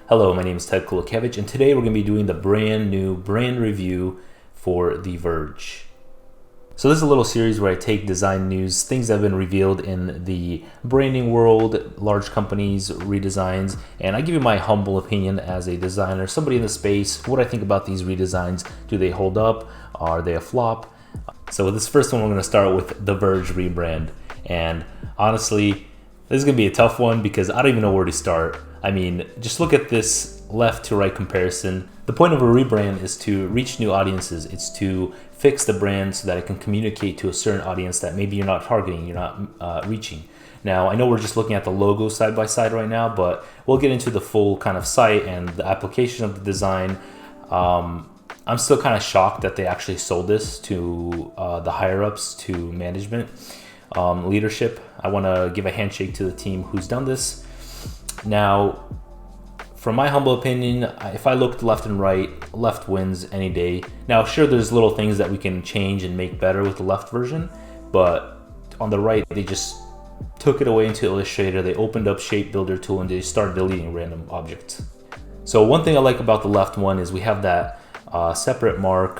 Hello, my name is Ted Kulakevich, and today we're going to be doing the brand new brand review for The Verge. So this is a little series where I take design news, things that have been revealed in the branding world, large companies, redesigns, and I give you my humble opinion as a designer, somebody in the space, what I think about these redesigns. Do they hold up? Are they a flop? So this first one, we're going to start with the Verge Rebrand. And honestly, this is going to be a tough one because I don't even know where to start. I mean, just look at this left to right comparison. The point of a rebrand is to reach new audiences. It's to fix the brand so that it can communicate to a certain audience that maybe you're not targeting, you're not reaching. Now, I know we're just looking at the logo side by side right now, but we'll get into the full kind of site and the application of the design. I'm still kind of shocked that they actually sold this to the higher ups, to management, leadership. I want to give a handshake to the team who's done this. Now, from my humble opinion, if I looked left and right, left wins any day. Now, sure, there's little things that we can change and make better with the left version, but on the right, they just took it away into Illustrator. They opened up Shape Builder tool and they started deleting random objects. So one thing I like about the left one is we have that separate mark,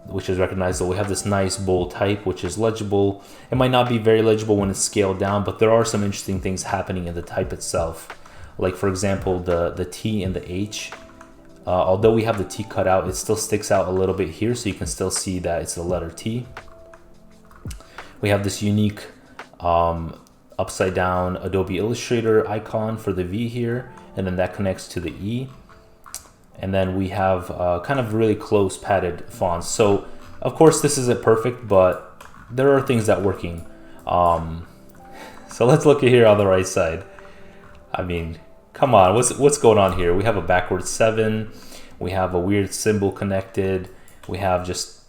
which is recognizable. We have this nice bold type, which is legible. It might not be very legible when it's scaled down, but there are some interesting things happening in the type itself. Like, for example, the T and the H. Although we have the T cut out, it still sticks out a little bit here, so you can still see that it's the letter T. We have this unique upside down Adobe Illustrator icon for the V here, and then that connects to the E. And then we have kind of really close padded fonts. So, of course, this isn't perfect, but there are things that are working. So let's look at here on the right side. I mean, come on, what's going on here? We have a backwards 7, we have a weird symbol connected, we have just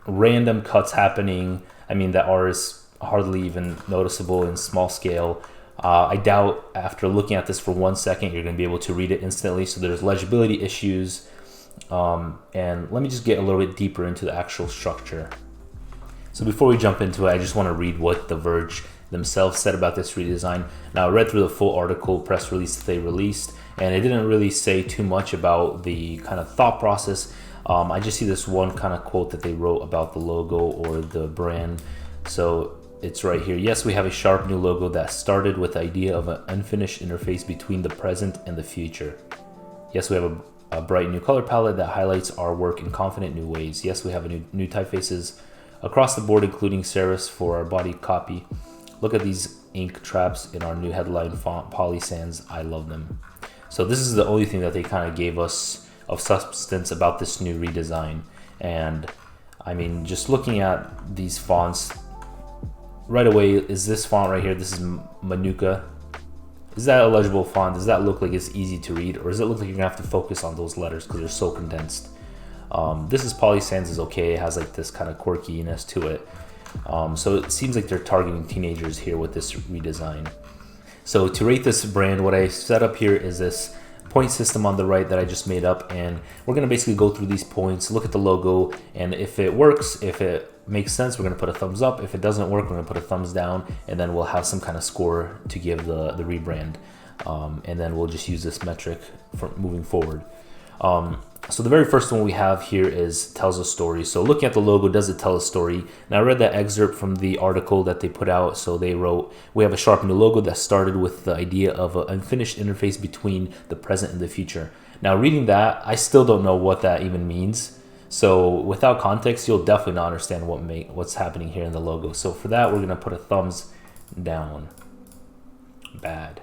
random cuts happening. I mean, the R is hardly even noticeable in small scale. I doubt after looking at this for 1 second, you're gonna be able to read it instantly. So there's legibility issues. And let me just get a little bit deeper into the actual structure. So before we jump into it, I just wanna read what The Verge themselves said about this redesign. Now, I read through the full article press release that they released, and it didn't really say too much about the kind of thought process. I just see this one kind of quote that they wrote about the logo or the brand. So it's right here. Yes, we have a sharp new logo that started with the idea of an unfinished interface between the present and the future. Yes, we have a bright new color palette that highlights our work in confident new ways. Yes, we have a new typefaces across the board, including serifs for our body copy. Look at these ink traps in our new headline font, Poly Sans. I love them. So this is the only thing that they kind of gave us of substance about this new redesign. And I mean, just looking at these fonts, right away, is this font right here, this is Manuka. Is that a legible font? Does that look like it's easy to read? Or does it look like you're gonna have to focus on those letters because they're so condensed? This is Poly Sans is okay. It has like this kind of quirkiness to it. So it seems like they're targeting teenagers here with this redesign. So to rate this brand, what I set up here is this point system on the right that I just made up, and we're gonna basically go through these points, look at the logo, and if it works, if it makes sense, we're gonna put a thumbs up. If it doesn't work, we're gonna put a thumbs down, and then we'll have some kind of score to give the rebrand. And then we'll just use this metric for moving forward. So the very first one we have here is tells a story. So looking at the logo, does it tell a story? Now I read that excerpt from the article that they put out. So they wrote, we have a sharp new logo that started with the idea of an unfinished interface between the present and the future. Now reading that, I still don't know what that even means. So without context, you'll definitely not understand what's happening here in the logo. So for that, we're gonna put a thumbs down. Bad.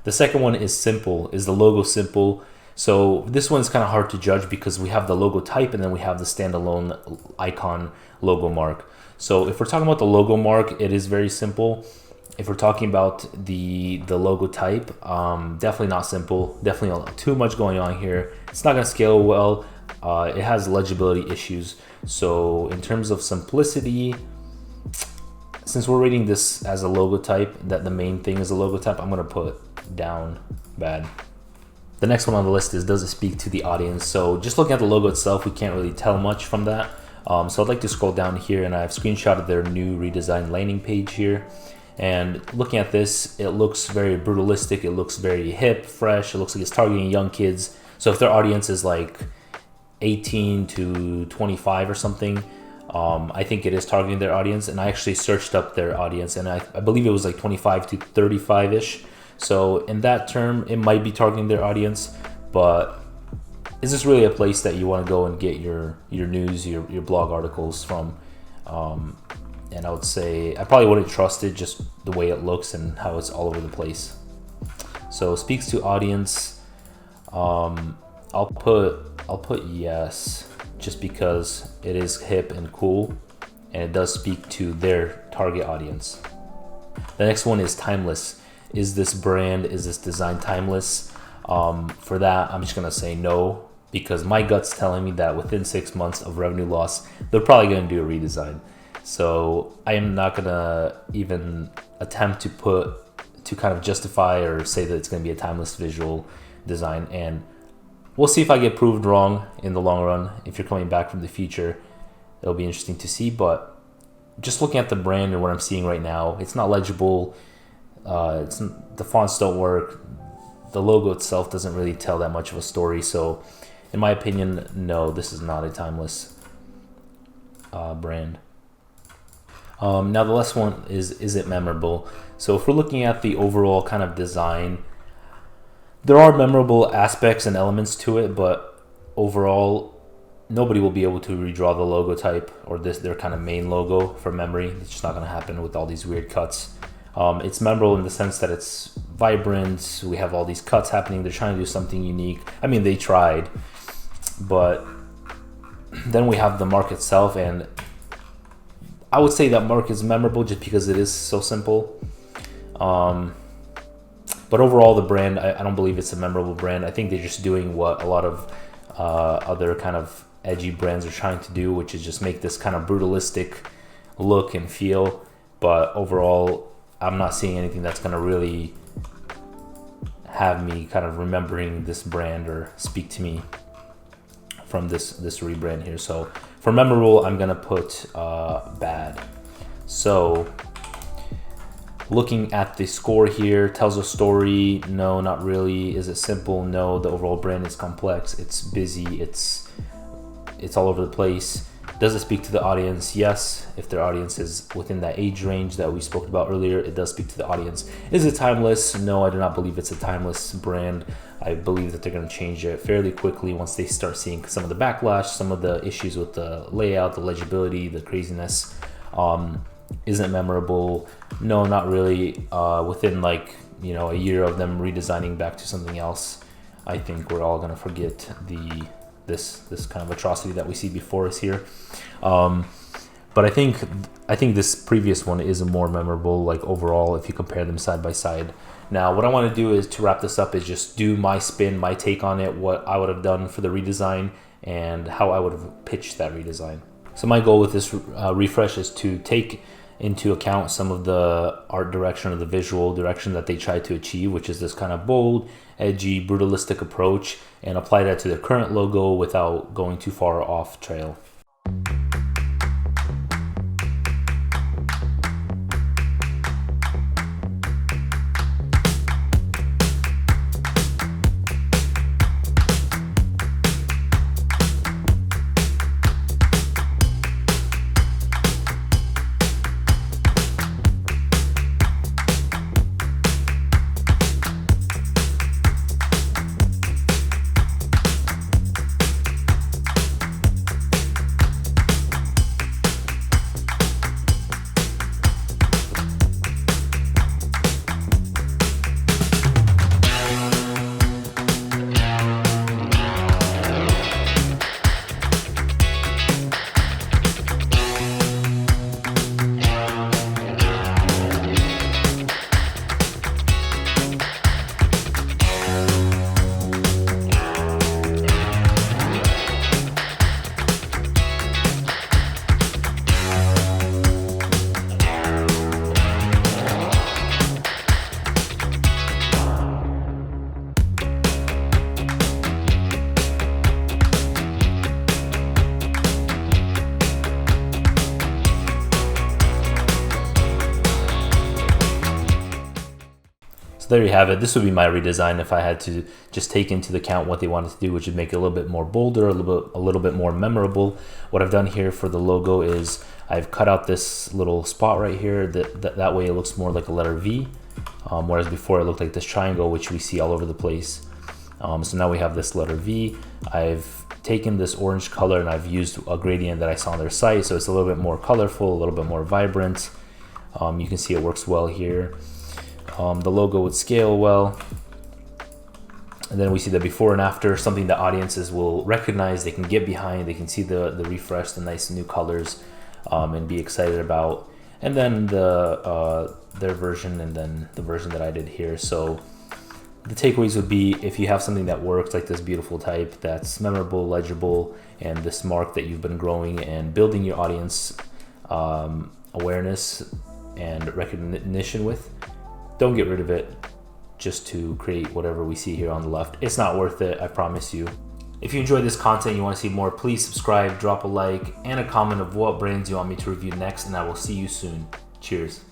The second one is simple. Is the logo simple? So this one's kind of hard to judge because we have the logo type and then we have the standalone icon logo mark. So if we're talking about the logo mark, it is very simple. If we're talking about the logo type, definitely not simple. Definitely too much going on here. It's not gonna scale well. It has legibility issues. So in terms of simplicity, since we're rating this as a logo type, that the main thing is a logo type, I'm gonna put down, bad. The next one on the list is, does it speak to the audience? So just looking at the logo itself, we can't really tell much from that. So I'd like to scroll down here, and I've screenshotted their new redesigned landing page here. And looking at this, it looks very brutalistic. It looks very hip, fresh. It looks like it's targeting young kids. So if their audience is like 18 to 25 or something, I think it is targeting their audience. And I actually searched up their audience, and I believe it was like 25 to 35-ish. So in that term, it might be targeting their audience, but is this really a place that you want to go and get your news, your blog articles from? And I would say I probably wouldn't trust it, just the way it looks and how it's all over the place. So speaks to audience. I'll put yes, just because it is hip and cool, and it does speak to their target audience. The next one is timeless. Is this brand, is this design timeless? For that, I'm just gonna say no, because my gut's telling me that within 6 months of revenue loss, they're probably gonna do a redesign. So I am not gonna even attempt to kind of justify or say that it's gonna be a timeless visual design. And we'll see if I get proved wrong in the long run. If you're coming back from the future, it'll be interesting to see. But just looking at the brand and what I'm seeing right now, it's not legible. The fonts don't work. The logo itself doesn't really tell that much of a story. So in my opinion, no, this is not a timeless brand. Now the last one is it memorable? So if we're looking at the overall kind of design, there are memorable aspects and elements to it, but overall, nobody will be able to redraw the logo type or their kind of main logo from memory. It's just not going to happen with all these weird cuts. It's memorable in the sense that it's vibrant. We have all these cuts happening. They're trying to do something unique. I mean, they tried, but then we have the mark itself, and I would say that mark is memorable just because it is so simple. But overall, the brand, I don't believe it's a memorable brand. I think they're just doing what a lot of other kind of edgy brands are trying to do, which is just make this kind of brutalistic look and feel. But overall, I'm not seeing anything that's going to really have me kind of remembering this brand or speak to me from this rebrand here. So for memorable, I'm going to put bad. So looking at the score here, tells a story. No, not really. Is it simple? No. The overall brand is complex. It's busy. It's all over the place. Does it speak to the audience? Yes. If their audience is within that age range that we spoke about earlier, it does speak to the audience. Is it timeless? No, I do not believe it's a timeless brand. I believe that they're going to change it fairly quickly once they start seeing some of the backlash, some of the issues with the layout, the legibility, the craziness. Isn't memorable? No, not really. Within a year of them redesigning back to something else, I think we're all gonna forget this kind of atrocity that we see before us here. But I think this previous one is a more memorable, overall, if you compare them side by side. Now, what I want to do is to wrap this up is just do my spin, my take on it, what I would have done for the redesign, and how I would have pitched that redesign. So my goal with this refresh is to take into account some of the art direction or the visual direction that they tried to achieve, which is this kind of bold, edgy, brutalistic approach, and apply that to their current logo without going too far off trail. there you have it. This would be my redesign if I had to just take into account what they wanted to do, which would make it a little bit more bolder, a little bit more memorable. What I've done here for the logo is I've cut out this little spot right here. That way it looks more like a letter V, whereas before it looked like this triangle, which we see all over the place. So now we have this letter V. I've taken this orange color and I've used a gradient that I saw on their site, so it's a little bit more colorful, a little bit more vibrant. You can see it works well here. The logo would scale well. And then we see the before and after, something that audiences will recognize, they can get behind, they can see the refresh, the nice new colors, and be excited about. And then their version, and then the version that I did here. So the takeaways would be, if you have something that works, like this beautiful type that's memorable, legible, and this mark that you've been growing and building your audience awareness and recognition with, don't get rid of it just to create whatever we see here on the left. It's not worth it, I promise you. If you enjoyed this content and you want to see more, please subscribe, drop a like, and a comment of what brands you want me to review next, and I will see you soon. Cheers.